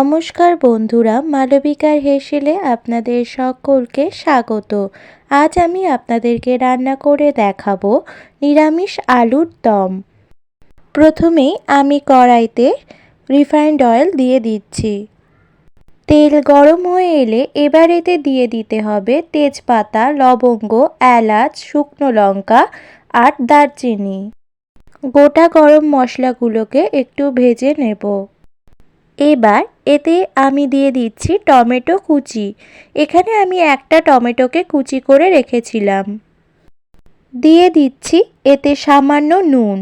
নমস্কার বন্ধুরা, মালবিকার হেসেলে আপনাদের সকলকে স্বাগত। আজ আমি আপনাদেরকে রান্না করে দেখাবো নিরামিষ আলুর দম। প্রথমেই আমি কড়াইতে রিফাইন্ড অয়েল দিয়ে দিচ্ছি। তেল গরম হয়ে এলে এবার এতে দিয়ে দিতে হবে তেজপাতা, লবঙ্গ, এলাচ, শুকনো লঙ্কা আর দারচিনি। গোটা গরম মশলাগুলোকে একটু ভেজে নেব। এবার এতে আমি দিয়ে দিচ্ছি টমেটো কুচি। এখানে আমি একটা টমেটোকে কুচি করে রেখেছিলাম। দিয়ে দিচ্ছি এতে সামান্য নুন।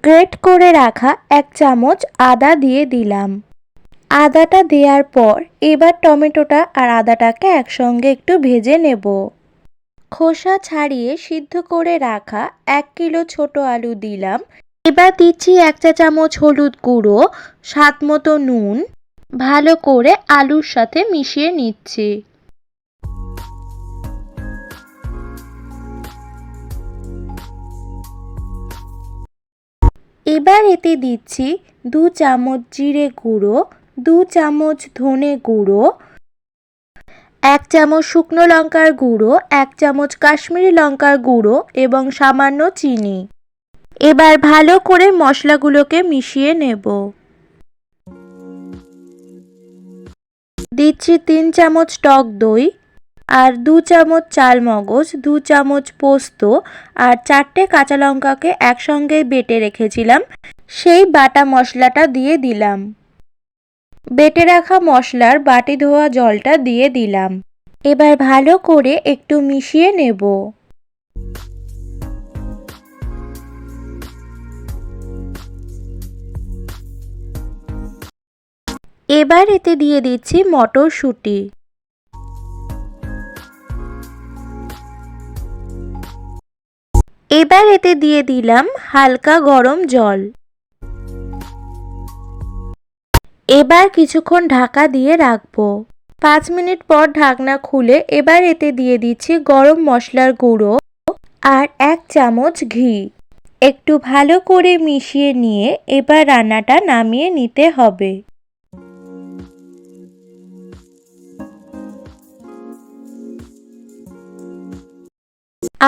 গ্রেট করে রাখা 1 চামচ আদা দিয়ে দিলাম। আদাটা দেওয়ার পর এবার টমেটোটা আর আদাটাকে একসঙ্গে একটু ভেজে নেব। খোসা ছাড়িয়ে সিদ্ধ করে রাখা 1 কিলো ছোট আলু দিলাম। এবার দিচ্ছি 1 চা চামচ হলুদ গুঁড়ো, স্বাদ মতো নুন। ভালো করে আলুর সাথে মিশিয়ে নিচ্ছি। এবার এতে দিচ্ছি 2 চামচ জিরে গুঁড়ো, 2 চামচ ধনে গুঁড়ো, 1 চামচ শুকনো লঙ্কার গুঁড়ো, 1 চামচ কাশ্মীরি লঙ্কার গুঁড়ো এবং সামান্য চিনি। এবার ভালো করে মশলাগুলোকে মিশিয়ে নেব। দিচ্ছি 3 চামচ টক দই আর 2 চামচ চাল মগজ, 2 চামচ পোস্ত আর 4টে কাঁচা লঙ্কাকে একসঙ্গে বেটে রেখেছিলাম, সেই বাটা মশলাটা দিয়ে দিলাম। বেটে রাখা মশলার বাটি ধোয়া জলটা দিয়ে দিলাম। এবার ভালো করে একটু মিশিয়ে নেব। এবার এতে দিয়ে দিচ্ছি মটরশুঁটি। এবার এতে দিয়ে দিলাম হালকা গরম জল। এবার কিছুক্ষণ ঢাকা দিয়ে রাখবো। 5 মিনিট পর ঢাকনা খুলে এবার এতে দিয়ে দিচ্ছি গরম মশলার গুঁড়ো আর 1 চামচ ঘি। একটু ভালো করে মিশিয়ে নিয়ে এবার রান্নাটা নামিয়ে নিতে হবে।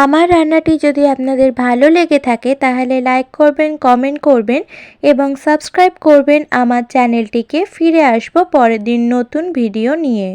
আমার রান্নাটি যদি আপনাদের ভালো লেগে থাকে তাহলে লাইক করবেন, কমেন্ট করবেন এবং সাবস্ক্রাইব করবেন আমার চ্যানেলটিকে। ফিরে আসবো পরের দিন নতুন ভিডিও নিয়ে।